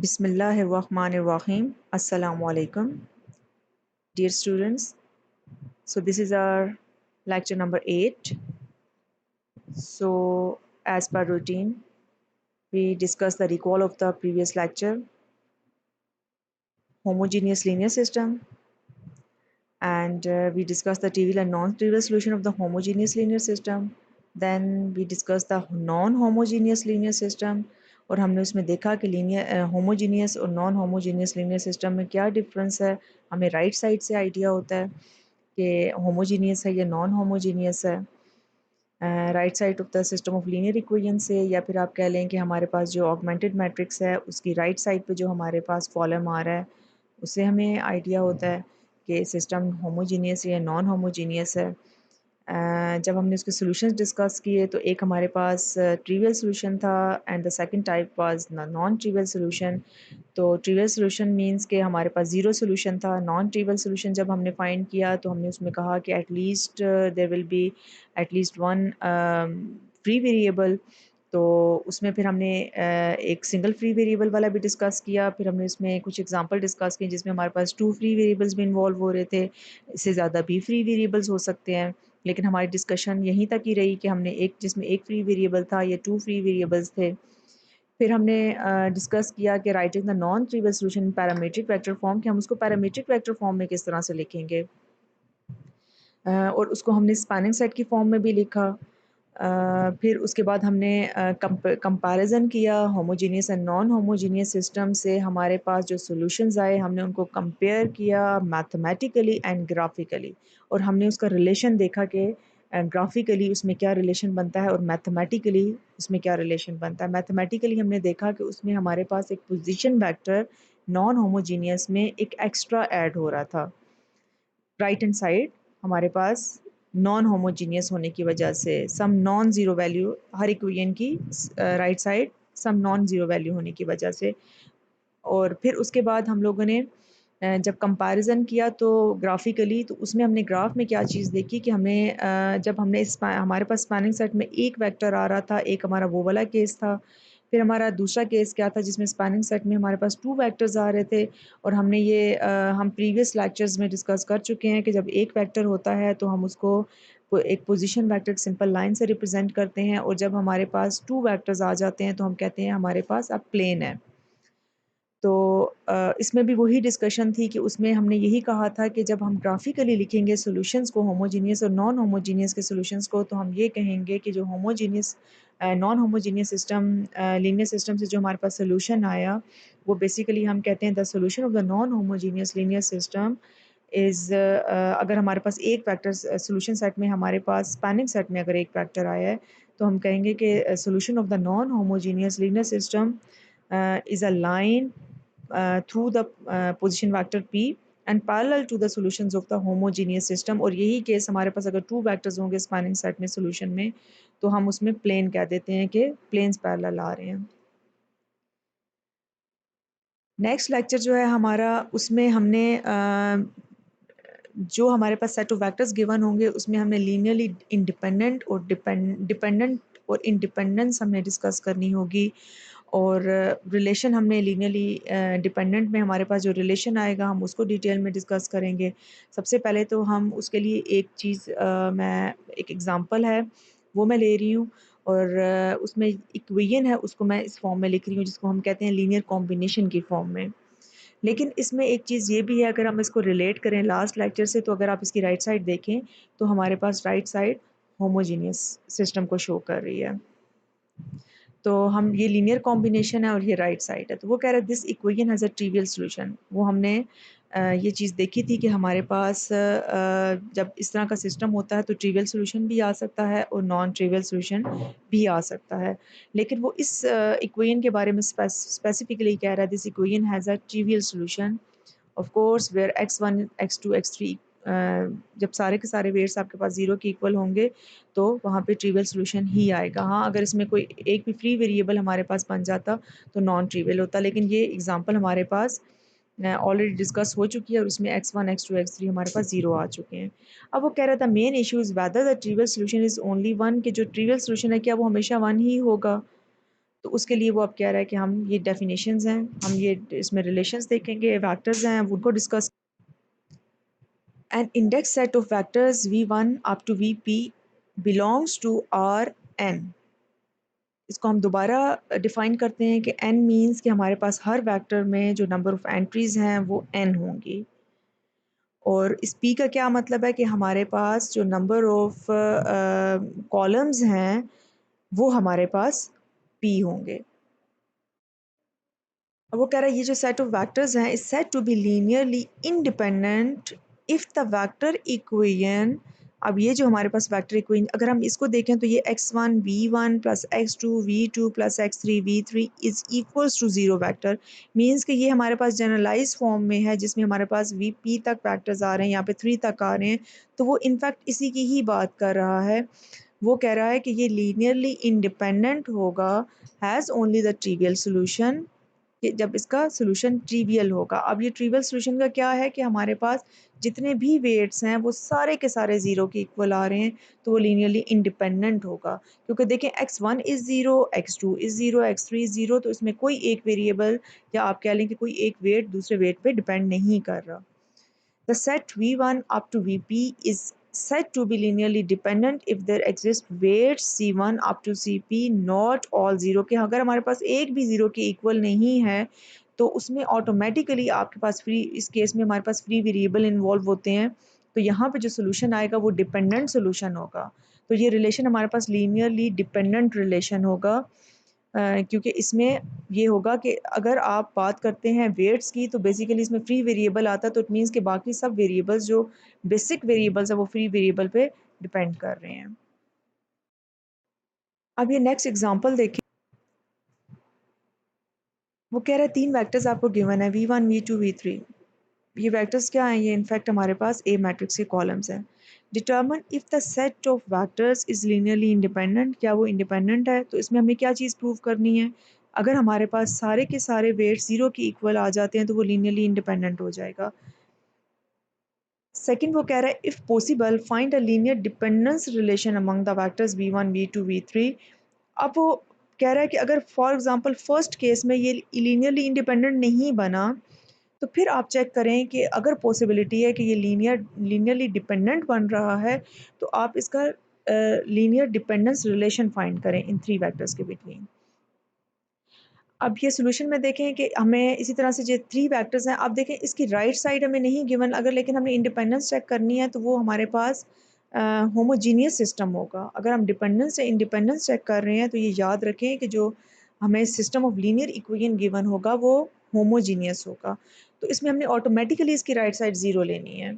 Bismillahirrahmanirrahim. Assalamu alaikum. Dear students, so this is our lecture number 8. So as per routine, we discuss the recall of the previous lecture, homogeneous linear system, and we discuss the trivial and non-trivial solution of the homogeneous linear system. Then we discuss the non-homogeneous linear system और हमने उसमें देखा कि linear homogeneous और non homogeneous linear system में क्या difference है. हमें राइट साइड से आइडिया होता है कि होमोजीनियस है या नॉन होमोजीनियस है. Right side of the system of linear equation से, या फिर आप कह लें कि हमारे पास जो ऑगमेंटेड मैट्रिक्स है उसकी राइट साइड पे जो हमारे पास कॉलम आ रहा है उससे हमें आइडिया होता है कि सिस्टम होमोजीनियस या नॉन होमोजीनियस है. जब हमने उसके सॉल्यूशंस डिस्कस किए तो एक हमारे पास ट्रिवियल सॉल्यूशन था and the second type was non trivial solution. तो ट्रिवियल सॉल्यूशन मींस कि हमारे पास ज़ीरो सॉल्यूशन था. नॉन ट्रिवियल सॉल्यूशन जब हमने फाइंड किया तो हमने उसमें कहा कि at least there will be at least one free variable. तो उसमें फिर हमने एक सिंगल फ्री वेरिएबल वाला भी डिस्कस किया. फिर हमने उसमें कुछ एग्जांपल डिस्कस किए जिसमें हमारे पास 2 फ्री वेरिएबल्स भी इन्वॉल्व हो रहे थे. इससे ज़्यादा भी फ्री वेरिएबल्स हो सकते हैं, लेकिन हमारी डिस्कशन यहीं तक ही रही कि हमने एक जिसमें एक फ्री वेरिएबल था या 2 फ्री वेरिएबल्स थे. फिर हमने डिस्कस किया कि writing the non trivial solution in parametric vector form, कि हम उसको पैरामीट्रिक वेक्टर फॉर्म में किस तरह से लिखेंगे. और उसको हमने स्पैनिंग सेट की फॉर्म में भी लिखा. फिर उसके बाद हमने कंपैरिजन किया homogeneous and non homogeneous system से. हमारे पास जो सॉल्यूशंस आए हमने उनको कंपेयर किया मैथमेटिकली एंड ग्राफिकली, और हमने उसका रिलेशन देखा कि ग्राफिकली उसमें क्या रिलेशन बनता है और मैथमेटिकली उसमें क्या रिलेशन बनता है. मैथमेटिकली हमने देखा कि उसमें हमारे पास एक पोजीशन वेक्टर नॉन होमोजीनियस में एक एक्स्ट्रा ऐड हो रहा था. राइट हैंड साइड हमारे पास नॉन होमोजीनियस होने की वजह से सम नॉन ज़ीरो वैल्यू हर इक्वेशन की right side some non zero value होने की वजह से. और फिर उसके बाद हम लोगों ने जब कंपैरिजन किया तो ग्राफिकली, तो उसमें हमने ग्राफ में क्या चीज़ देखी कि हमें जब हमने हमारे पास स्पैनिंग सेट में एक वेक्टर आ रहा था, एक हमारा वो वाला केस था. फिर हमारा दूसरा केस क्या था जिसमें स्पैनिंग सेट में हमारे पास 2 वेक्टर्स आ रहे थे. और हमने ये हम प्रीवियस लेक्चर्स में डिस्कस कर चुके हैं कि जब एक वेक्टर होता है तो हम उसको एक पोजीशन वेक्टर सिंपल लाइन से रिप्रेजेंट करते हैं, और जब हमारे पास 2 वेक्टर्स आ जाते हैं तो हम कहते हैं हमारे पास अब प्लेन है. तो इसमें भी वही डिस्कशन थी कि उसमें हमने यही कहा था कि जब हम ग्राफिकली लिखेंगे सॉल्यूशंस को, होमोजीनियस और नॉन होमोजीनियस के सॉल्यूशंस को, तो हम ये कहेंगे कि जो homogeneous non homogeneous system linear system से जो हमारे पास सॉल्यूशन आया वो बेसिकली हम कहते हैं the solution of the non homogeneous linear system is अगर हमारे पास एक वेक्टर सॉल्यूशन सेट में हमारे पास स्पैनिंग सेट में अगर एक वेक्टर आया है तो हम कहेंगे कि solution of the non homogeneous linear system is a line through the position vector P and parallel to the solutions of the homogeneous system. और यही केस हमारे पास अगर 2 वेक्टर्स होंगे स्पैनिंग सेट में सॉल्यूशन में तो हम उसमें प्लेन कह देते हैं कि प्लेन्स पैरेलल आ रहे हैं. नेक्स्ट लेक्चर जो है हमारा उसमें हमने जो हमारे पास सेट ऑफ वेक्टर्स गिवन होंगे उसमें हमने लीनियरली इंडिपेंडेंट और डिपेंडेंट और इंडिपेंडेंस हमने डिस्कस करनी होगी. और रिलेशन हमने लीनियरली डिपेंडेंट में हमारे पास जो रिलेशन आएगा हम उसको डिटेल में डिस्कस करेंगे. सबसे पहले तो हम उसके लिए एक चीज़ मैं एक एग्जांपल है वो मैं ले रही हूँ, और उसमें इक्वेशन है उसको मैं इस फॉर्म में लिख रही हूँ जिसको हम कहते हैं लीनियर कॉम्बिनेशन की फॉर्म में. लेकिन इसमें एक चीज़ ये भी है, अगर हम इसको रिलेट करें लास्ट लेक्चर से, तो अगर आप इसकी राइट साइड देखें तो हमारे पास राइट साइड होमोजीनियस सिस्टम को शो कर रही है. तो हम ये लीनियर कॉम्बिनेशन है और ये राइट साइड है. तो वो कह रहे हैं this equation has a trivial solution. वो हमने ये चीज़ देखी थी कि हमारे पास जब इस तरह का सिस्टम होता है तो ट्रिवियल सॉल्यूशन भी आ सकता है और नॉन ट्रिवियल सॉल्यूशन भी आ सकता है. लेकिन वो इस इक्वेशन के बारे में स्पेसिफिकली कह रहा है this equation has a trivial solution of course where x1 x2 x3 जब सारे के सारे वेट्स आपके पास 0 के इक्वल होंगे तो वहाँ पे ट्रिवियल सॉल्यूशन ही आएगा. हाँ, अगर इसमें कोई एक भी फ्री वेरिएबल हमारे पास बन जाता तो नॉन ट्रिवियल होता. लेकिन ये एग्जांपल हमारे पास ऑलरेडी डिस्कस हो चुकी है और उसमें x1 x2 x3 हमारे पास 0 आ चुके हैं. अब वो कह रहा था main issue is whether the trivial solution is only one, कि जो ट्रिवियल सॉल्यूशन है क्या वो हमेशा वन ही होगा. तो उसके लिए वो अब कह रहा है कि हम ये डेफिनेशंस हैं, हम ये इसमें रिलेशंस देखेंगे, वैक्टर्स हैं, उनको discuss. An indexed set of vectors v1 up to vp belongs to R n. इसको हम दोबारा डिफाइन करते हैं कि n मीन्स कि हमारे पास हर वेक्टर में जो नंबर ऑफ एंट्रीज हैं वो n होंगी, और इस p का क्या मतलब है कि हमारे पास जो नंबर ऑफ कॉलम्स हैं वो हमारे पास p होंगे। अब वो कह रहा है ये जो सेट ऑफ वेक्टर्स हैं is said to be linearly independent if the vector equation. अब ये जो हमारे पास वेक्टर इक्वेशन, अगर हम इसको देखें तो ये x1 v1 plus x2 v2 plus x3 v3 is equals to zero vector. Means कि ये हमारे पास जनरलाइज फॉर्म में है जिसमें हमारे पास vp तक वेक्टर्स आ रहे हैं, यहाँ पे 3 तक आ रहे हैं, तो वो इनफैक्ट इसी की ही बात कर रहा है। वो कह रहा है कि ये लीनियरली इंडिपेंडेंट होगा has only the trivial solution, कि जब इसका सॉल्यूशन ट्रिवियल होगा। अब ये ट्रिवियल सॉल्यूशन का क्या है कि हमारे पास जितने भी वेट्स हैं वो सारे के सारे ज़ीरो के इक्वल आ रहे हैं, तो वो लीनियरली इंडिपेंडेंट होगा। क्योंकि देखें x1 is zero, x2 is zero, x3 is zero, तो इसमें कोई एक वेरिएबल या आप कह लें कि कोई एक वेट दूसरे वेट पे डिपेंड नहीं कर रहा। The set V1 up to Vp is said to be linearly dependent if there exist weights C1 up to Cp not all zero, के अगर हमारे पास एक भी ज़ीरो के इक्वल नहीं है तो उसमें ऑटोमेटिकली आपके पास फ्री, इस केस में हमारे पास फ्री वेरिएबल इन्वॉल्व होते हैं, तो यहाँ पे जो सोल्यूशन आएगा वो डिपेंडेंट सोल्यूशन होगा। तो ये रिलेशन हमारे पास लीनियरली डिपेंडेंट रिलेशन होगा, क्योंकि इसमें ये होगा कि अगर आप बात करते हैं वेट्स की तो बेसिकली इसमें फ्री वेरिएबल आता है, तो इट मीन्स कि बाकी सब वेरिएबल्स जो बेसिक वेरिएबल्स है वो फ्री वेरिएबल पे डिपेंड कर रहे हैं। अब ये नेक्स्ट एग्जांपल देखिए। वो कह रहा है 3 वेक्टर्स आपको गिवन है v1 v2 v3। ये वेक्टर्स क्या हैं? ये इनफैक्ट हमारे पास ए मैट्रिक्स के कॉलम्स हैं। Determine if the set of vectors is linearly independent, क्या वो इंडिपेंडेंट है? तो इसमें हमें क्या चीज़ प्रूव करनी है? अगर हमारे पास सारे के सारे वेट्स ज़ीरो के इक्वल आ जाते हैं तो वो लीनियरली इंडिपेंडेंट हो जाएगा। सेकंड वो कह रहा है if possible find a linear dependence relation among the vectors v1 v2 v3। अब वो कह रहा है कि अगर फॉर एग्जांपल फर्स्ट केस में ये लीनियरली इंडिपेंडेंट नहीं बना, तो फिर आप चेक करें कि अगर पॉसिबिलिटी है कि ये लीनियरली डिपेंडेंट बन रहा है, तो आप इसका लीनियर डिपेंडेंस रिलेशन फाइंड करें इन 3 वेक्टर्स के बिटवीन। अब ये सॉल्यूशन में देखें कि हमें इसी तरह से जो 3 वेक्टर्स हैं, आप देखें इसकी राइट साइड हमें नहीं गिवन, अगर लेकिन हमने इंडिपेंडेंस चेक करनी है तो वो हमारे पास होमोजीनियस सिस्टम होगा। अगर हम डिपेंडेंस से इंडिपेंडेंस चेक कर रहे हैं तो ये याद रखें कि जो हमें system of linear equation given होगा वो होमोजीनियस होगा। तो इसमें हमने ऑटोमेटिकली इसकी राइट साइड 0 लेनी है,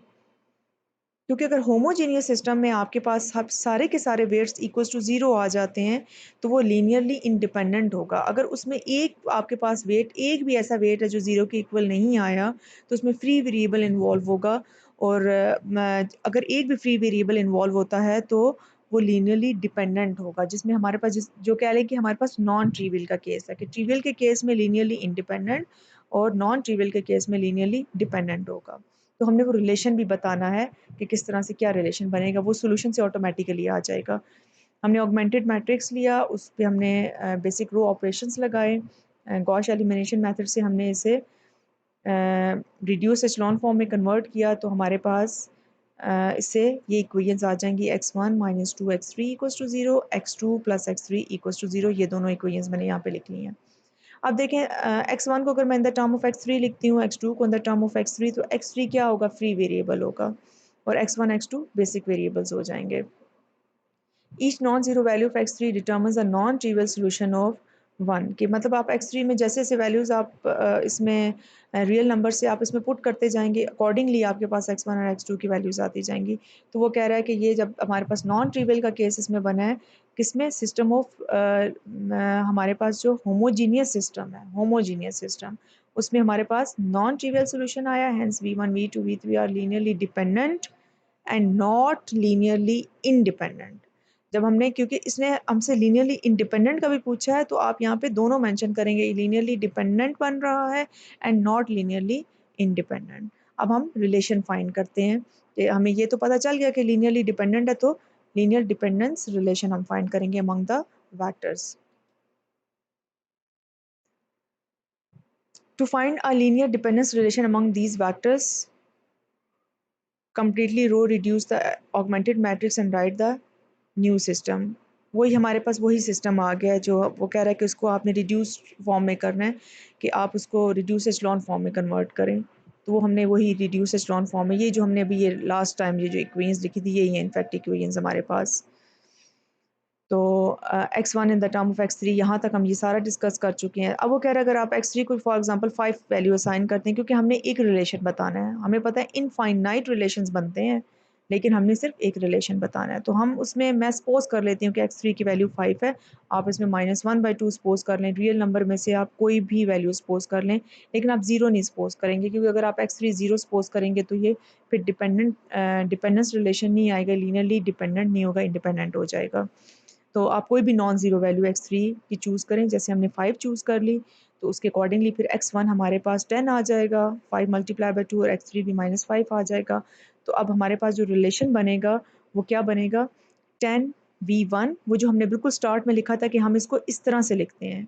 क्योंकि अगर होमोजीनियस सिस्टम में आपके पास सब सारे के सारे वेट्स इक्वल्स टू ज़ीरो आ जाते हैं तो वो लीनियरली इंडिपेंडेंट होगा। अगर उसमें एक आपके पास वेट, एक भी ऐसा वेट है जो ज़ीरो के इक्वल नहीं आया, तो उसमें फ्री वेरिएबल इन्वॉल्व होगा, और अगर एक भी फ्री वेरिएबल इन्वॉल्व होता है तो वो लीनियरली डिपेंडेंट होगा, जिसमें हमारे पास जो कह लें कि हमारे पास नॉन ट्रिवियल का केस है कि ट्रिवियल के केस में लीनियरली इंडिपेंडेंट और नॉन ट्रिवियल के केस में लीनियरली डिपेंडेंट होगा। तो हमने वो रिलेशन भी बताना है कि किस तरह से क्या रिलेशन बनेगा, वो सॉल्यूशन से ऑटोमेटिकली आ जाएगा। हमने ऑगमेंटेड मैट्रिक्स लिया, उस पे हमने बेसिक रो ऑपरेशंस लगाए, गॉस एलिमिनेशन मेथड से हमने इसे रिड्यूस एचलॉन फॉर्म में कन्वर्ट किया, तो हमारे पास इससे ये इक्वेशंस आ जाएंगी x1 minus two x3 equals to zero, x2 plus x3 equals to zero. ये दोनों इक्वेशंस मैंने यहाँ पे लिख ली हैं। अब देखें x1 को अगर मैं in the term of x3 लिखती हूँ, x2 को in the term of x3, तो x3 क्या होगा? फ्री वेरिएबल होगा, और x1 x2 बेसिक वेरिएबल्स हो जाएंगे। Each non zero value of x3 determines a non trivial solution of 1, कि मतलब आप x3 में जैसे जैसे वैल्यूज़ आप इसमें रियल नंबर से आप इसमें पुट करते जाएंगे, अकॉर्डिंगली आपके पास x1 और x2 की वैल्यूज़ आती जाएंगी। तो वो कह रहा है कि ये जब हमारे पास नॉन ट्रिवियल का केस इसमें बना है, किसमें? सिस्टम ऑफ हमारे पास जो होमोजीनियस सिस्टम है, होमोजीनियस सिस्टम, उसमें हमारे पास नॉन ट्रिवियल सोल्यूशन आया, hence v1 v2 v3 are linearly dependent and not linearly independent. जब हमने, क्योंकि इसने हमसे लीनियरली इंडिपेंडेंट का भी पूछा है, तो आप यहाँ पे दोनों मेंशन करेंगे, लीनियरली डिपेंडेंट बन रहा है एंड नॉट लीनियरली इंडिपेंडेंट। अब हम रिलेशन फाइंड करते हैं कि हमें ये तो पता चल गया कि लीनियरली डिपेंडेंट है, तो लीनियर डिपेंडेंस रिलेशन हम फाइंड करेंगे among the vectors. To find a linear dependence relation among these vectors, completely row reduce the augmented matrix and write the new system. वही हमारे पास वही सिस्टम आ गया है जो वो कह रहा है कि उसको आपने रिड्यूस फॉर्म में करना है कि आप उसको रिड्यूस एचलॉन फॉर्म में कन्वर्ट करें। तो वो हमने वही रिड्यूस एचलॉन फॉर्म में, ये जो हमने अभी ये लास्ट टाइम ये जो इक्वेशंस लिखी थी यही है इनफैक्ट इक्वेशंस हमारे पास। तो x1 in the term of x3 यहाँ तक हम ये सारा डिस्कस कर चुके हैं। अब वो कह रहा है अगर आप x3 को फॉर एग्जांपल 5 वैल्यू असाइन करते हैं, क्योंकि हमने एक रिलेशन बताना है, हमें पता है इनफाइनाइट रिलेशंस बनते हैं लेकिन हमने सिर्फ एक रिलेशन बताना है। तो हम उसमें मैं सपोज कर लेती हूँ कि x3 की वैल्यू 5 है, आप इसमें -1/2 सपोज कर लें, रियल नंबर में से आप कोई भी वैल्यू सपोज कर लें, लेकिन आप ज़ीरो नहीं सपोज करेंगे, क्योंकि अगर आप x3 ज़ीरो सपोज करेंगे तो ये फिर डिपेंडेंस रिलेशन नहीं आएगा, लीनियरली डिपेंडेंट नहीं होगा, इंडिपेंडेंट हो जाएगा। तो आप कोई भी नॉन ज़ीरो वैल्यू x3 की चूज़ करें, जैसे हमने 5 चूज़ कर ली तो उसके अकॉर्डिंगली फिर x1 हमारे पास 10 आ जाएगा, 5 मल्टीप्लाई बाय 2 और x3 भी -5 आ जाएगा। तो अब हमारे पास जो रिलेशन बनेगा वो क्या बनेगा, 10 v1, वो जो हमने बिल्कुल स्टार्ट में लिखा था कि हम इसको इस तरह से लिखते हैं,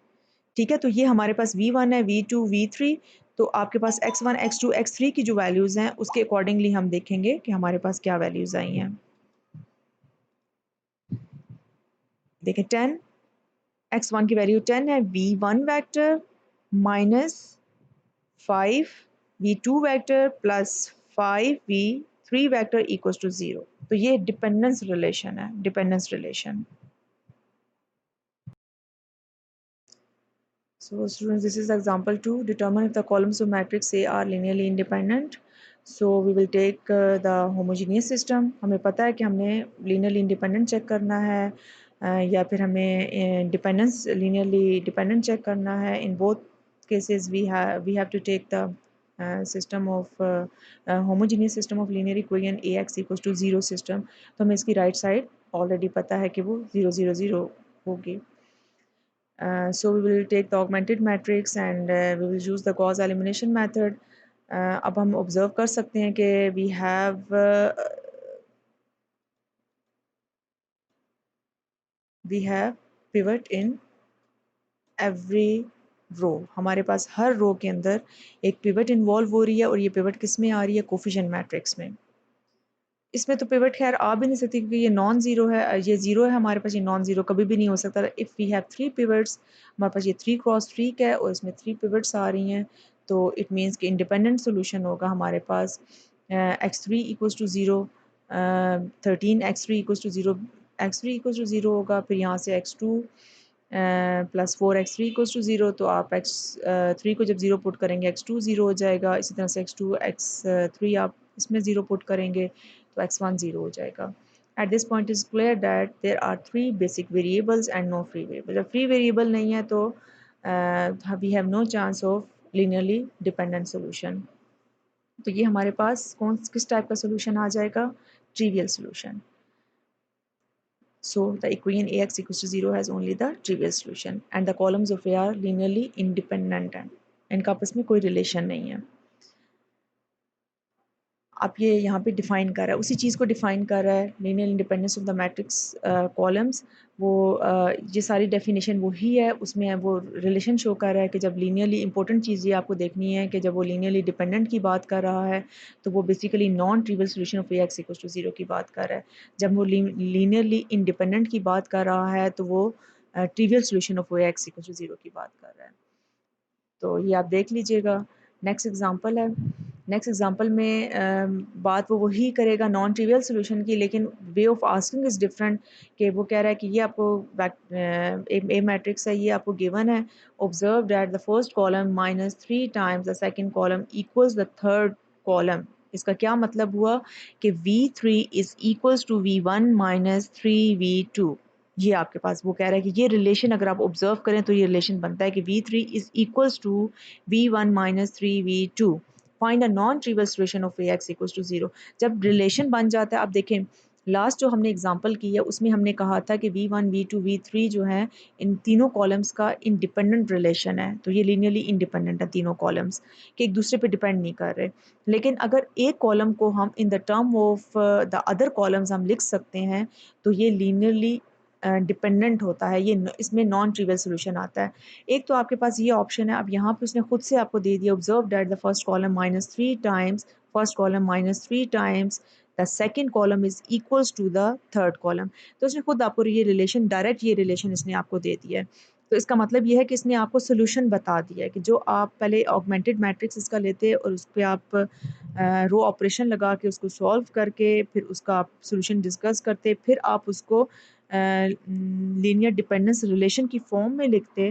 ठीक है। तो ये हमारे पास v1 है, v2 v3, तो आपके पास x1 x2 x3 की जो वैल्यूज़ हैं उसके अकॉर्डिंगली हम देखेंगे कि हमारे पास क्या वैल्यूज़ आई हैं। देखें 10, x1 की वैल्यू 10 है, v1 vector minus 5 v2 vector plus 5 v3 vector equals to 0। तो ये डिपेंडेंस रिलेशन है, dependence relation. So students, this is example 2. Determine if the columns of matrix A are linearly independent. So we will take the homogeneous system. हमें पता है कि हमने linearly independent check करना है या फिर हमें dependence linearly dependent check करना है. In both cases we have to take the system of homogeneous system of linear equation ax equals to 0 system. तो हमें इसकी right side already पता है कि वो 0 0 0 होगी. So we will take the augmented matrix and we will use the Gauss elimination method. अब हम observe कर सकते हैं कि we have pivot in every row. हमारे पास हर रो के अंदर एक pivot involve हो रही है और ये pivot किस में आ रही है, कोफिशिएंट मैट्रिक्स में। इसमें तो पिवट खैर आ भी नहीं सकती क्योंकि ये नॉन ज़ीरो है, ये ज़ीरो है हमारे पास, ये नॉन ज़ीरो कभी भी नहीं हो सकता। इफ़ वी हैव 3 पिवट्स, हमारे पास ये 3 क्रॉस 3 का है और इसमें 3 पिवट्स आ रही हैं, तो इट मीन्स कि इंडिपेंडेंट सॉल्यूशन होगा हमारे पास x3 equals to 0, 13 x3 equals to 0, x3 equals to 0 होगा, फिर यहाँ से x2 plus 4 x3 equals to 0, तो आप x3 को जब 0 पुट करेंगे x2 0 हो जाएगा, इसी तरह से x2 x3 आप इसमें 0 पुट करेंगे तो x1 0 हो जाएगा। At this point is clear that there are 3 basic variables and no free variable. जब free variable नहीं है तो we have no chance of linearly dependent solution. तो ये हमारे पास किस टाइप का solution आ जाएगा, trivial solution. So the equation ax equals to 0 has only the trivial solution and the columns of A are linearly independent हैं, इनका आपस में कोई relation नहीं है। आप ये यहाँ पे डिफ़ाइन कर रहा है, उसी चीज़ को डिफ़ाइन कर रहा है, linear independence of the matrix columns. वो ये सारी डेफिनेशन वही है, उसमें वो रिलेशन शो कर रहा है कि जब लीनियरली इंपॉर्टेंट चीज़ ये आपको देखनी है कि जब वो लीनियरली डिपेंडेंट की बात कर रहा है तो वो basically non trivial solution of x equals to 0 की बात कर रहा है। जब वो लीनियरली इंडिपेंडेंट की बात कर रहा है तो वो trivial solution of x equals to 0 की बात कर रहा है। तो ये आप देख लीजिएगा। नेक्स्ट एग्जांपल है, नेक्स्ट एग्जांपल में बात वो वही करेगा नॉन ट्रिवियल सॉल्यूशन की, लेकिन way of asking is different. कि वो कह रहा है कि ये आपको ए मैट्रिक्स है, ये आपको गिवन है, observe that the first column minus 3 times the second column equals the third column. इसका क्या मतलब हुआ कि v3 is equals to v1 minus 3v2। ये आपके पास वो कह रहा है कि ये रिलेशन अगर आप ऑब्जर्व करें तो ये रिलेशन बनता है कि v3 is equals to v1 minus 3v2। Find a non trivial solution of ax equals to 0। जब रिलेशन बन जाता है, आप देखें लास्ट जो हमने एग्जांपल की है उसमें हमने कहा था कि v1 v2 v3 जो है इन तीनों कॉलम्स का इंडिपेंडेंट रिलेशन है, तो ये लीनियरली इंडिपेंडेंट है तीनों कॉलम्स, कि एक दूसरे पे डिपेंड नहीं कर रहे। लेकिन अगर एक कॉलम को हम in the term of the other columns हम लिख सकते हैं तो ये लीनियरली डिपेंडेंट होता है, ये इसमें नॉन ट्रिवियल सॉल्यूशन आता है। एक तो आपके पास ये ऑप्शन है, अब यहाँ पे उसने खुद से आपको दे दिया, observe that the first column -3 times first column -3 times the second column is equals to the third column. तो उसने खुद आपको ये रिलेशन, डायरेक्ट ये रिलेशन इसने आपको दे दिया है। तो इसका मतलब ये है कि इसने आपको सोल्यूशन बता दिया है कि जो आप पहले ऑगमेंटेड मैट्रिक्स इसका लेते और उस पे आप रो ऑपरेशन लगा के उसको सॉल्व करके फिर उसका आप सोल्यूशन डिस्कस करते, फिर आप उसको लीनियर डिपेंडेंस रिलेशन की फॉर्म में लिखते,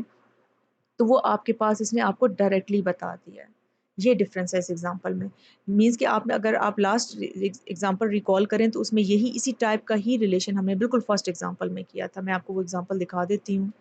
तो वो आपके पास इसने आपको डायरेक्टली बता दिया है। ये डिफरेंस है इस एग्जांपल में। मीन्स कि आपने, अगर आप लास्ट एग्जांपल रिकॉल करें तो उसमें यही इसी टाइप का ही रिलेशन हमने बिल्कुल फर्स्ट एग्जांपल में किया था। मैं आपको वो एग्जांपल दिखा देती हूँ।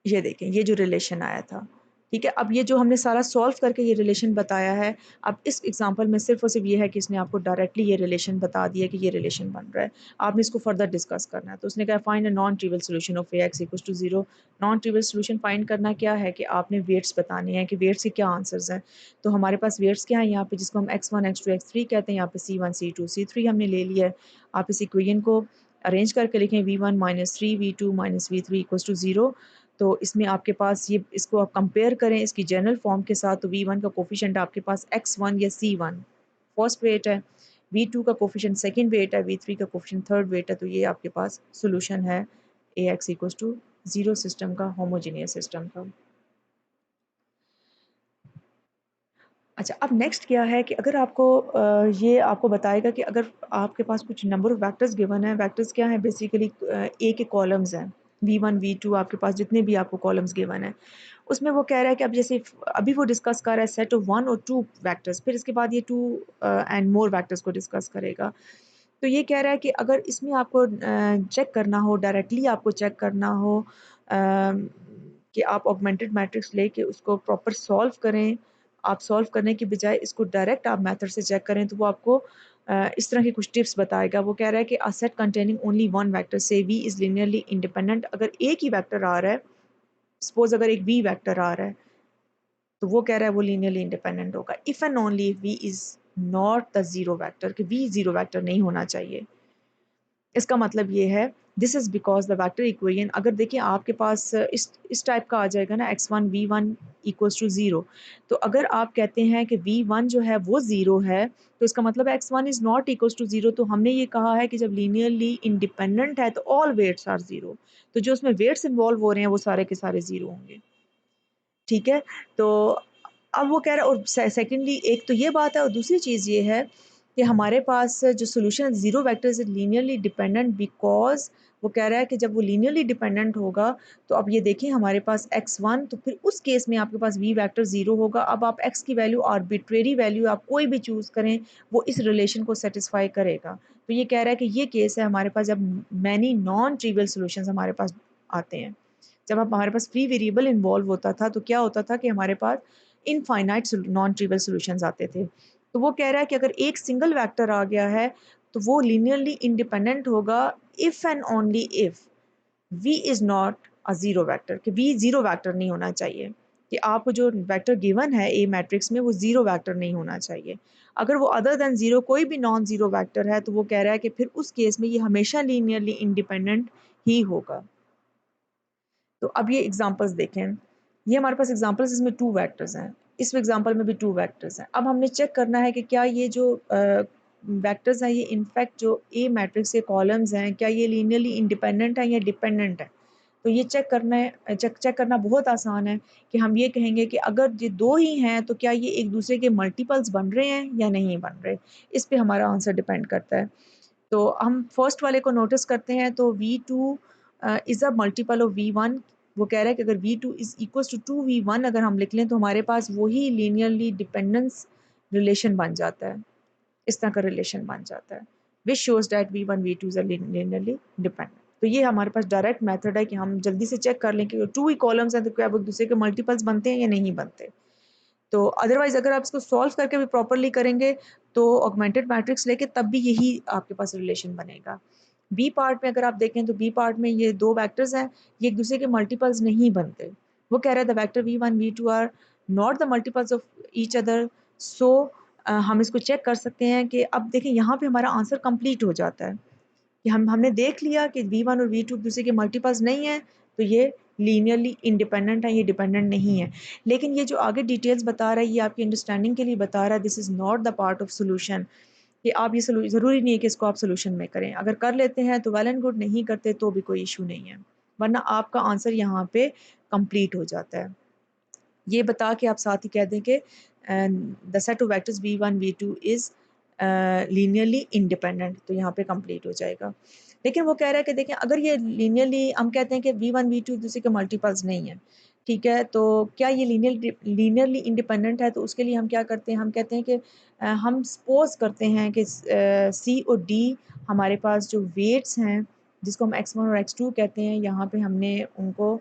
ये देखें, ये जो रिलेशन आया था, ठीक है? अब ये जो हमने सारा सॉल्व करके ये रिलेशन बताया है, अब इस एग्जांपल में सिर्फ़ और सिर्फ़ ये है कि इसने आपको डायरेक्टली ये रिलेशन बता दिया कि ये रिलेशन बन रहा है। आपने इसको फर्दर डिस्कस करना है। तो उसने कहा find a non trivial solution of Ax equals to 0। Non trivial solution find करना क्या है कि आपने वेट्स बताने हैं कि वेट्स के क्या आंसर्स हैं। तो हमारे पास वेट्स क्या हैं यहाँ पे, जिसको हम x1, x2, x3 कहते हैं, यहाँ पे c1, c2, c3 हमने ले लिया है। आप इस इक्वेशन को अरेंज करके लिखें v1 -3 v2 -v3 equals to 0। तो इसमें आपके पास ये, इसको आप कंपेयर करें इसकी जनरल फॉर्म के साथ, तो v1 का कोफिशिएंट आपके पास x1 या c1 फर्स्ट वेट है, v2 का कोफिशिएंट सेकंड वेट है, v3 का कोफिशिएंट थर्ड वेट है। तो ये आपके पास सॉल्यूशन है Ax इक्वल्स टू 0 सिस्टम का, होमोजेनियस सिस्टम का। अच्छा, अब नेक्स्ट क्या है कि अगर आपको ये आपको बताएगा कि अगर आपके पास कुछ नंबर ऑफ वेक्टर्स गिवन है, वेक्टर्स क्या हैं बेसिकली, ए के कॉलम्स हैं, v1 v2 आपके पास जितने भी आपको कॉलम्स गिवन हैं, उसमें वो कह रहा है कि अब जैसे अभी वो डिस्कस कर रहा है सेट ऑफ 1 और 2 वेक्टर्स, फिर इसके बाद ये 2 एंड मोर वेक्टर्स को डिस्कस करेगा। तो ये कह रहा है कि अगर इसमें आपको चेक करना हो, डायरेक्टली आपको चेक करना हो, कि आप ऑगमेंटेड मैट्रिक्स लेके उसको प्रॉपर सॉल्व करें, आप सॉल्व करने की बजाय इसको डायरेक्ट आप मेथड से चेक करें, तो वो आपको इस तरह की कुछ टिप्स बताएगा। वो कह रहा है कि a set containing only one vector से v इज़ लीनियरली इंडिपेंडेंट। अगर एक ही वेक्टर आ रहा है, सपोज़ अगर एक v वेक्टर आ रहा है, तो वो कह रहा है वो लीनियरली इंडिपेंडेंट होगा। If and only if v is not the zero vector, कि v ज़ीरो वेक्टर नहीं होना चाहिए। इसका मतलब ये है, this is because the vector equation, अगर देखिए आपके पास इस टाइप का आ जाएगा ना, x1 v1 इक्वल्स टू 0। तो अगर आप कहते हैं कि v1 जो है वो 0 है, तो इसका मतलब x1 is not equals to 0। तो हमने ये कहा है कि जब लीनियरली इंडिपेंडेंट है तो ऑल वेट्स आर 0। तो जो उसमें वेट्स इन्वॉल्व हो रहे हैं वो सारे के सारे 0 होंगे। ठीक है? तो अब वो कह रहा है, और सेकंडली एक तो ये बात है, और दूसरी चीज़ ये है कि हमारे पास जो solution zero vector is linearly dependent, because वो कह रहा है कि जब वो लीनियरली डिपेंडेंट होगा, तो अब ये देखिए हमारे पास x1, तो फिर उस केस में आपके पास v वेक्टर 0 होगा। अब आप x की वैल्यू, आर्बिट्रेरी वैल्यू आप कोई भी चूज़ करें, वो इस रिलेशन को सैटिस्फाई करेगा। तो ये कह रहा है कि ये केस है हमारे पास जब मैनी नॉन ट्रिवियल सॉल्यूशंस हमारे पास आते हैं। जब अब हमारे पास फ्री वेरिएबल इन्वॉल्व होता था, तो क्या होता था कि हमारे पास इनफाइनाइट नॉन ट्रिवियल सॉल्यूशंस आते थे। तो वो कह रहा है कि अगर एक सिंगल वेक्टर आ गया है, तो वो लीनियरली इंडिपेंडेंट होगा if and only if v is not a zero vector, कि v ज़ीरो वेक्टर नहीं होना चाहिए, कि आपको जो वेक्टर गिवन है ए मैट्रिक्स में वो ज़ीरो वेक्टर नहीं होना चाहिए। अगर वो अदर देन ज़ीरो कोई भी नॉन ज़ीरो वेक्टर है, तो वो कह रहा है कि फिर उस केस में ये हमेशा लीनियरली इंडिपेंडेंट ही होगा। तो अब ये एग्ज़ाम्पल्स देखें, ये हमारे पास एग्ज़ाम्पल्स, इसमें 2 वेक्टर्स हैं, इस एग्ज़ाम्पल में भी 2 वेक्टर्स हैं। अब हमने चेक करना है कि क्या ये जो वेक्टर्स हैं, ये इनफैक्ट जो ए मैट्रिक्स के कॉलम्स हैं, क्या ये लीनियरली इंडिपेंडेंट हैं या डिपेंडेंट हैं? तो ये चेक करना है, चेक करना बहुत आसान है कि हम ये कहेंगे कि अगर ये 2 ही हैं, तो क्या ये एक-दूसरे के मल्टीपल्स बन रहे हैं या नहीं बन रहे? इस पे हमारा आंसर डिपेंड करता है। तो हम फर्स्ट वाले को नोटिस करते हैं, तो v2 is a multiple of v1। वो कह रहा है कि अगर v2 is equals to 2v1 अगर हम लिख लें, तो हमारे पास वही लीनियरली डिपेंडेंस रिलेशन बन जाता है। इस तरह का रिलेशन बन जाता है, which shows that v1 v2 is linearly dependent. तो ये हमारे पास डायरेक्ट मेथड है कि हम जल्दी से चेक कर लें कि 2 ही कॉलम्स हैं, तो क्या वो एक-दूसरे के मल्टीपल्स बनते हैं या नहीं बनते। तो अदरवाइज़ अगर आप इसको सॉल्व करके भी प्रॉपर्ली करेंगे, तो ऑगमेंटेड मैट्रिक्स लेके तब भी यही आपके पास रिलेशन बनेगा। बी पार्ट में अगर आप देखें, तो बी पार्ट में ये 2 वेक्टर्स हैं, ये एक-दूसरे के मल्टीपल्स नहीं बनते। वो कह रहा है the vector v1 v2 are not the multiples of each other. So हम इसको चेक कर सकते हैं कि अब देखें यहाँ पे हमारा आंसर कंप्लीट हो जाता है। कि हमने देख लिया कि v1 और v2 एक दूसरे के मल्टीपल्स नहीं है, तो ये लीनियरली इंडिपेंडेंट है, ये डिपेंडेंट नहीं है। लेकिन ये जो आगे डिटेल्स बता रहा है, ये आपकी अंडरस्टैंडिंग के लिए बता रहा है, this is not the part of solution, कि आप ये ज़रूरी नहीं है कि इसको आप सोल्यूशन में करें। अगर कर लेते हैं तो वेल एंड गुड, नहीं करते तो भी कोई इशू नहीं है, वरना आपका आंसर यहाँ पे कंप्लीट हो जाता है। ये बता के आप साथ ही कह दें कि the set of vectors v1 v2 is linearly independent, तो यहाँ पे कंप्लीट हो जाएगा। लेकिन वो कह रहा है कि देखें, अगर ये लीनियरली, हम कहते हैं कि v1 v2 एक दूसरे के मल्टीपल्स नहीं है, ठीक है, तो क्या ये लीनियरली इंडिपेंडेंट है? तो उसके लिए हम क्या करते हैं, हम कहते हैं कि हम सपोज करते हैं कि सी और डी हमारे पास जो वेट्स हैं, जिसको हम x1 और x2 कहते हैं, यहाँ पे हमने उनको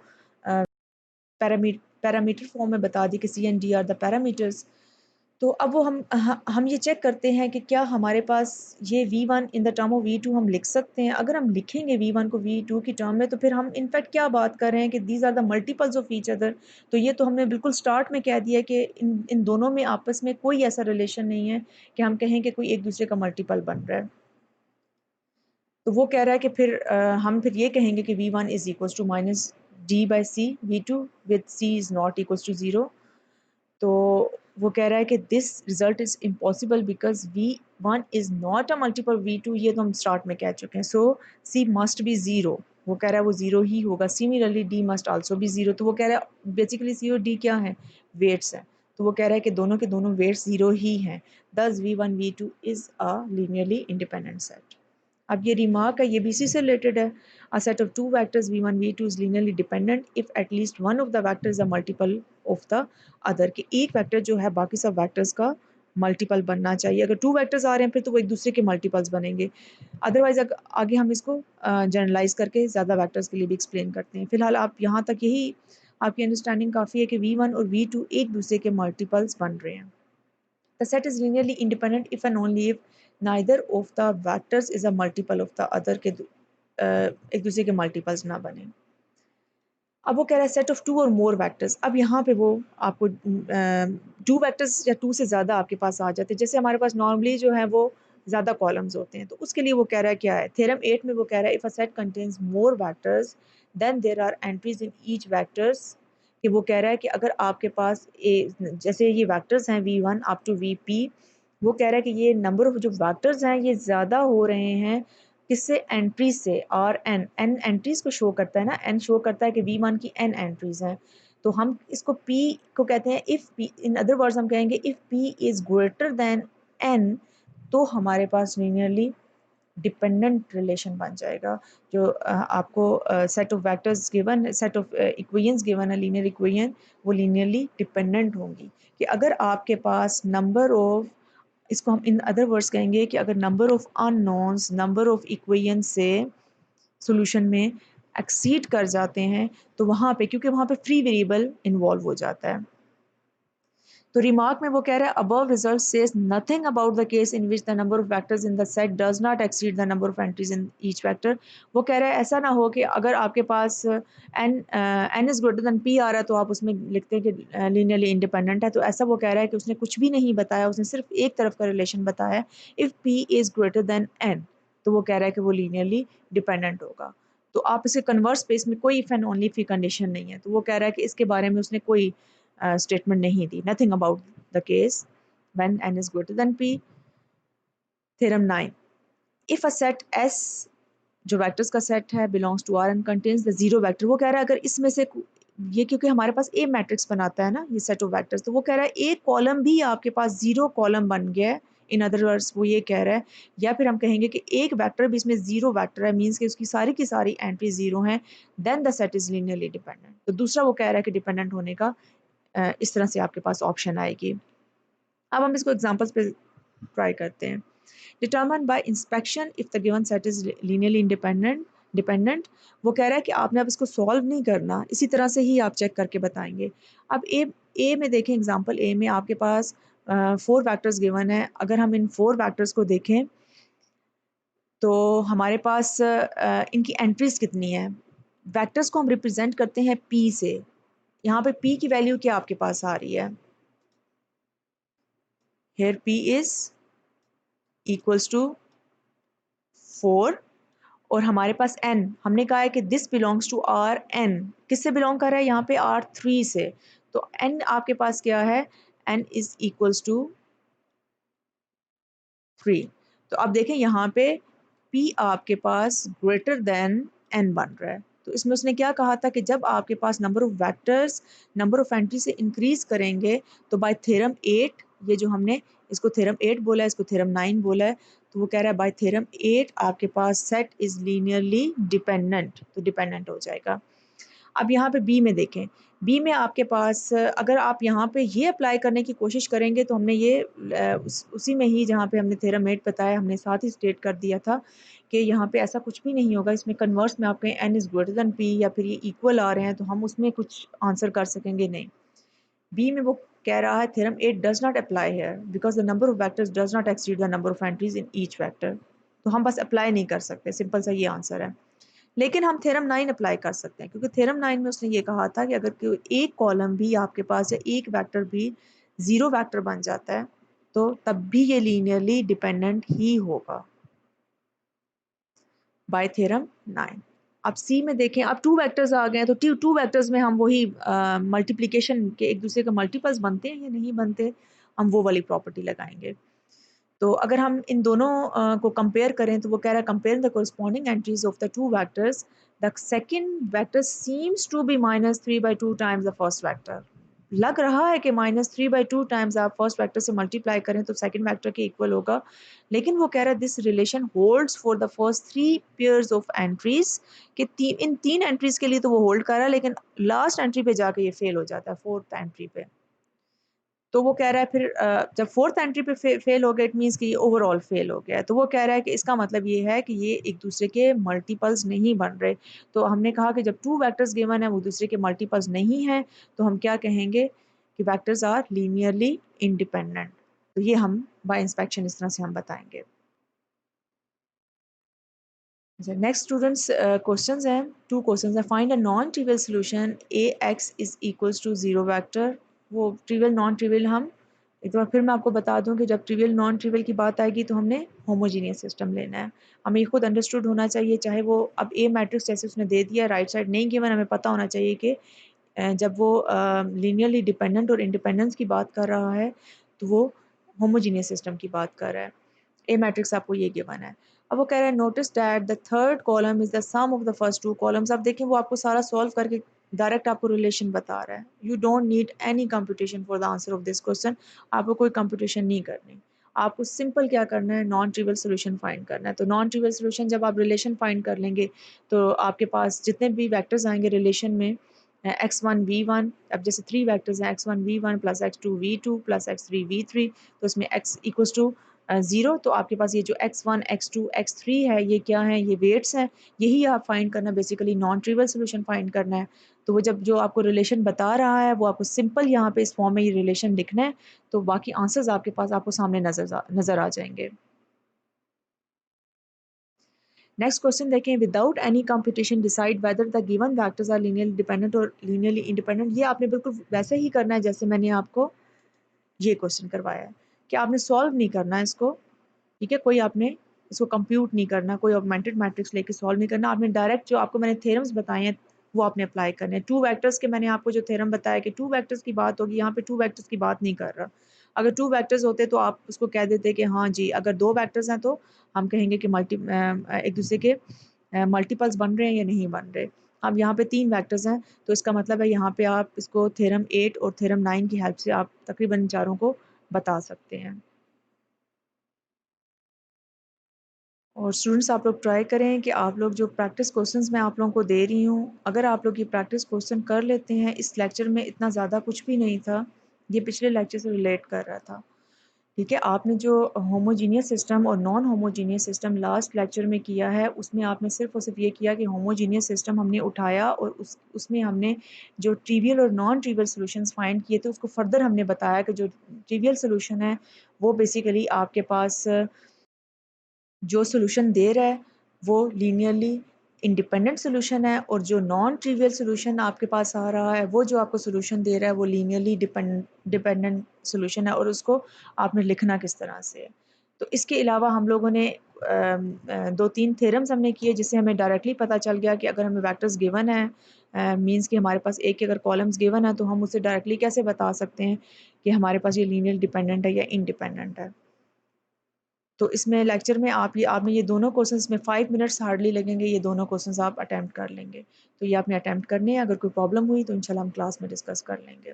पैरामीटर फॉर्म में बता दी कि C and D are the parameters. तो अब वो हम ये चेक करते हैं कि क्या हमारे पास ये v1 in the term of v2 हम लिख सकते हैं। अगर हम लिखेंगे v1 को v2 की टर्म में, तो फिर हम इनफैक्ट क्या बात कर रहे हैं कि these are the multiples of each other. तो ये तो हमने बिल्कुल स्टार्ट में कह दिया कि इन दोनों में आपस में कोई ऐसा रिलेशन नहीं है कि हम कहें कि कोई एक दूसरे का मल्टीपल बन रहा है। तो वो कह रहा है कि फिर हम फिर ये कहेंगे कि v1 is equal to minus D by C v2 with c is not equal to 0। तो वो कह रहा है कि this result is impossible because v1 is not a multiple v2, ये तो हम स्टार्ट में कह चुके हैं। So c must be zero, वो कह रहा है वो ज़ीरो ही होगा। Similarly d must also be zero. तो वो कह रहा है बेसिकली c और d क्या है, वेट्स हैं। तो वो कह रहा है कि दोनों के दोनों वेट्स ज़ीरो ही हैं, दस v1 v2 is a linearly independent set. अब ये रिमार्क है, ये भी इसी से रिलेटेड है। A set of two vectors v1 v2 is linearly dependent if at least one of the vector is a multiple of the other, कि एक वेक्टर जो है बाकी सब वेक्टर्स का मल्टीपल बनना चाहिए। अगर टू वेक्टर्स आ रहे हैं फिर तो वो एक दूसरे के मल्टीपल्स बनेंगे। अदरवाइज आगे हम इसको जनरलाइज करके ज़्यादा वेक्टर्स के लिए भी एक्सप्लेन करते हैं। फिलहाल आप यहाँ तक यही आपकी अंडरस्टैंडिंग काफ़ी है कि v1 और v2 एक दूसरे के मल्टीपल्स बन रहे हैं। The set is linearly independent if and only if neither of the vectors is a multiple of the other, के एक दूसरे के मल्टीपल्स ना बने। अब वो कह रहा है सेट ऑफ टू और मोर वेक्टर्स। अब यहाँ पे वो आपको टू वेक्टर्स या टू से ज़्यादा आपके पास आ जाते हैं। जैसे हमारे पास नॉर्मली जो है वो ज़्यादा कॉलम्स होते हैं, तो उसके लिए वो कह रहा है क्या है, थ्योरम 8 में वो कह रहा है if a set contains more vectors than there are entries in each vectors, कि वो कह रहा है कि अगर आपके पास जैसे ये वेक्टर्स हैं v1 अप टू vp, वो कह रहा है कि ये नंबर ऑफ जो वेक्टर्स हैं ये ज़्यादा हो रहे हैं किससे, एंट्रीज से। और एन एंट्रीज को शो करता है ना, एन शो करता है कि v1 की एन एंट्रीज हैं। तो हम इसको p को कहते हैं if p, in other words हम कहेंगे if p is greater than n, तो हमारे पास लीनियरली डिपेंडेंट रिलेशन बन जाएगा। जो आपको set of vectors given, set of equations given है, लीनियर इक्वेशन, वो लीनियरली डिपेंडेंट होंगी। कि अगर आपके पास नंबर ऑफ, इसको हम इन अदर वर्ड्स कहेंगे कि अगर number of unknowns number of equation से सॉल्यूशन में एक्सीड कर जाते हैं, तो वहाँ पे, क्योंकि वहाँ पे फ्री वेरिएबल इन्वॉल्व हो जाता है। तो रिमार्क में वो कह रहा है above result says nothing about the case in which the number of vectors in the set does not exceed the number of entries in each vector. वो कह रहा है ऐसा ना हो कि अगर आपके पास n is greater than p आ रहा है तो आप उसमें लिखते हैं कि लीनियरली इंडिपेंडेंट है। तो ऐसा वो कह रहा है कि उसने कुछ भी नहीं बताया, उसने सिर्फ एक तरफ का रिलेशन बताया, if P is greater than N, तो वो कह रहा है कि वो लीनियरली डिपेंडेंट होगा। तो आप इसे कन्वर्स स्पेस में कोई if and only fee condition नहीं है। तो वो कह रहा है कि इसके बारे में उसने कोई स्टेटमेंट नहीं दी, nothing about the case when n is greater than p। Theorem 9, if a set s जो वेक्टर्स का सेट है belongs to R and contains the zero vector, वो कह रहा है अगर इसमें से ये, क्योंकि हमारे पास ए मैट्रिक्स बनाता है ना ये सेट ऑफ वेक्टर्स, तो वो कह रहा है एक कॉलम भी आपके पास जीरो कॉलम बन गया है। इन अदर वर्ड्स वो ये कह रहा है, या फिर हम कहेंगे कि एक वेक्टर भी इसमें जीरो वेक्टर है, मींस कि उसकी सारी की सारी एंट्री जीरो हैं, then the set is linearly dependent. तो दूसरा वो कह रहा है कि डिपेंडेंट होने का इस तरह से आपके पास ऑप्शन आएगी। अब हम इसको एग्जांपल्स पे ट्राई करते हैं। Determine by inspection if the given set is linearly dependent. वो कह रहा है कि आपने अब इसको सॉल्व नहीं करना, इसी तरह से ही आप चेक करके बताएंगे। अब ए में देखें, एग्जांपल ए में आपके पास 4 वेक्टर्स गिवन है। अगर हम इन 4 वेक्टर्स को देखें तो हमारे पास इनकी एंट्रीज कितनी है। वेक्टर्स को हम रिप्रेजेंट करते हैं p से। यहाँ पे p की वैल्यू क्या आपके पास आ रही है, here p is equals to 4, और हमारे पास n, हमने कहा है कि this belongs to R n, किससे बिलोंग कर रहा है यहाँ पे R3 से, तो n आपके पास क्या है, n इज इक्वल्स टू 3। तो अब देखें यहाँ पे p आपके पास ग्रेटर देन n बन रहा है। तो इसमें उसने क्या कहा था कि जब आपके पास number of vectors number of entry से इंक्रीज करेंगे तो बाय थ्योरम 8, ये जो हमने इसको थ्योरम 8 बोला है, इसको थ्योरम 9 बोला है, तो वो कह रहा है बाय थ्योरम 8 आपके पास सेट इज लीनियरली डिपेंडेंट, तो डिपेंडेंट हो जाएगा। अब यहाँ पे बी में देखें, बी में आपके पास अगर आप यहाँ पे ये अप्लाई करने की कोशिश करेंगे तो हमने ये उसी में ही जहाँ पे हमने थ्योरम 8 बताया हमने साथ ही स्टेट कर दिया था कि यहाँ पे ऐसा कुछ भी नहीं होगा, इसमें कन्वर्स में आप कहें N is greater than P या फिर ये इक्वल आ रहे हैं तो हम उसमें कुछ आंसर कर सकेंगे नहीं। बी में वो कह रहा है theorem 8 does not apply here because the number of vectors does not exceed the number of entries in each vector, तो हम बस अप्लाई नहीं कर सकते, सिंपल सा ये आंसर है। लेकिन हम थ्योरम 9 अप्लाई कर सकते हैं क्योंकि थ्योरम 9 में उसने ये कहा था कि अगर कोई एक कॉलम भी आपके पास या एक वेक्टर भी जीरो वेक्टर बन जाता है तो तब भी ये लीनियरली डिपेंडेंट ही होगा बाय थ्योरम 9। अब सी में देखें, अब टू वेक्टर्स आ गए हैं तो टू वेक्टर्स में हम वही मल्टीप्लिकेशन के एक दूसरे के मल्टीपल्स बनते हैं या नहीं बनते, हम वो वाली प्रॉपर्टी लगाएंगे। तो अगर हम इन दोनों को कंपेयर करें तो वो कह रहा है compare the corresponding entries of the two vectors, the second vector seems to be -3/2 times the first vector. लग रहा है कि -3/2 टाइम्स आप फर्स्ट वेक्टर से मल्टीप्लाई करें तो सेकंड वेक्टर के इक्वल होगा, लेकिन वो कह रहा है this relation holds for the first 3 pairs of entries, कि इन तीन एंट्रीज के लिए तो वो होल्ड कर रहा है लेकिन लास्ट एंट्री पे जाके ये फेल हो जाता है, फोर्थ एंट्री पे। तो वो कह रहा है फिर जब फोर्थ एंट्री पे फेल हो गया इट मीन्स कि ये ओवरऑल फेल हो गया है, तो वो कह रहा है कि इसका मतलब ये है कि ये एक दूसरे के मल्टीपल्स नहीं बन रहे। तो हमने कहा कि जब टू वेक्टर्स गिवन है वो दूसरे के मल्टीपल्स नहीं हैं तो हम क्या कहेंगे कि वेक्टर्स आर लीनियरली इंडिपेंडेंट। तो ये हम बाय इंस्पेक्शन इस तरह से हम बताएंगे। नेक्स्ट स्टूडेंट्स क्वेश्चंस हैं, टू क्वेश्चंस हैं। Find a non trivial solution A X is equals to zero vector. वो ट्रिवियल नॉन ट्रिवियल हम एक बार फिर मैं आपको बता दूं कि जब ट्रिवियल नॉन ट्रिवियल की बात आएगी तो हमने होमोजीनियस सिस्टम लेना है। हमें ये खुद अंडरस्टूड होना चाहिए, चाहे वो अब ए मैट्रिक्स जैसे उसने दे दिया राइट साइड नहीं गिवन, हमें पता होना चाहिए कि जब वो लीनियरली डिपेंडेंट और इंडिपेंडेंस की बात कर रहा है तो वो होमोजीनियस सिस्टम की बात कर रहा है। ए मैट्रिक्स आपको ये गिवन है। अब वो कह रहा है notice that the third column is the sum of the first two columns. अब देखें वो आपको सारा सॉल्व करके डायरेक्ट आपको रिलेशन बता रहा है। You don't need any computation for the answer of this question. आपको कोई कंप्यूटेशन नहीं करनी, आपको सिंपल क्या करना है, नॉन ट्रिवियल सोल्यूशन फाइंड करना है। तो नॉन ट्रिवियल सोल्यूशन जब आप रिलेशन फाइंड कर लेंगे तो आपके पास जितने भी वैक्टर्स आएंगे रिलेशन में x1 v1, अब जैसे थ्री वैक्टर्स हैं x1 v1 plus x2 v2 plus x3 v3, तो इसमें x इक्वल्स टू 0, तो आपके पास ये जो x1 x2 x3 है ये क्या है, ये वेट्स हैं। यही आप फाइंड करना, basically non trivial solution find करना है। तो वो जब जो आपको रिलेशन बता रहा है वो आपको सिंपल यहाँ पे इस फॉर्म में ये रिलेशन लिखना है, तो बाकी आंसर्स आपके पास आपको सामने नजर आ जाएंगे। नेक्स्ट क्वेश्चन देखें, without any computation decide whether the given vectors are linearly dependent और लीनियरली इंडिपेंडेंट। ये आपने बिल्कुल वैसे ही करना है जैसे मैंने आपको ये क्वेश्चन करवाया है कि आपने सॉल्व नहीं करना है इसको, ठीक है, कोई आपने इसको कंप्यूट नहीं करना, कोई ऑगमेंटेड मैट्रिक्स लेके सॉल्व नहीं करना, आपने डायरेक्ट जो आपको मैंने थ्योरम्स बताए हैं वो आपने अप्लाई करने हैं। टू वेक्टर्स के मैंने आपको जो थ्योरम बताया कि टू वेक्टर्स की बात होगी, यहाँ पे टू वेक्टर्स की बात नहीं कर रहा। अगर टू वेक्टर्स होते तो आप उसको कह देते कि हाँ जी, अगर दो वेक्टर्स हैं तो हम कहेंगे कि एक दूसरे के मल्टीपल्स बन रहे हैं या नहीं बन रहे। अब यहाँ पे तीन वेक्टर्स हैं तो इसका मतलब है यहाँ पे आप इसको थ्योरम 8 और थ्योरम 9 की हेल्प से आप तकरीबन इन चारों को बता सकते हैं। और स्टूडेंट्स आप लोग ट्राई करें कि आप लोग जो प्रैक्टिस क्वेश्चंस मैं आप लोगों को दे रही हूँ, अगर आप लोग ये प्रैक्टिस क्वेश्चन कर लेते हैं, इस लेक्चर में इतना ज़्यादा कुछ भी नहीं था, ये पिछले लेक्चर से रिलेट कर रहा था, ठीक है। आपने जो होमोजीनियस सिस्टम और non homogeneous system last lecture में किया है उसमें आपने सिर्फ और सिर्फ ये किया कि होमोजीनियस सिस्टम हमने उठाया और उसमें हमने जो ट्रिवियल और नॉन ट्रिवियल सॉल्यूशंस फाइंड किए थे उसको फर्दर हमने बताया कि जो ट्रिवियल सॉल्यूशन है वो बेसिकली आपके पास जो सॉल्यूशन दे रहा है वो लीनियरली इंडिपेंडेंट सॉल्यूशन है, और जो नॉन ट्रिवियल सॉल्यूशन आपके पास आ रहा है वो जो आपको सॉल्यूशन दे रहा है वो लीनियरली डिपेंडेंट सॉल्यूशन है, और उसको आपने लिखना किस तरह से है। तो इसके अलावा हम लोगों ने 2-3 थ्योरम्स हमने किए जिससे हमें डायरेक्टली पता चल गया कि अगर हमें वेक्टर्स गिवन है मीन्स कि हमारे पास एक के अगर कॉलम्स गिवन है तो हम उसे डायरेक्टली कैसे बता सकते हैं कि हमारे पास ये लीनियर डिपेंडेंट है या इंडिपेंडेंट है। तो इसमें लेक्चर में आपने ये दोनों क्वेश्चंस में 5 मिनट्स हार्डली लगेंगे, ये दोनों क्वेश्चंस आप अटेम्प्ट कर लेंगे। तो ये आपने अटेम्प्ट करने हैं, अगर कोई प्रॉब्लम हुई तो इंशाल्लाह हम क्लास में डिस्कस कर लेंगे।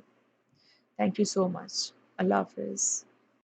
Thank you so much. अल्लाह हाफ़िज़।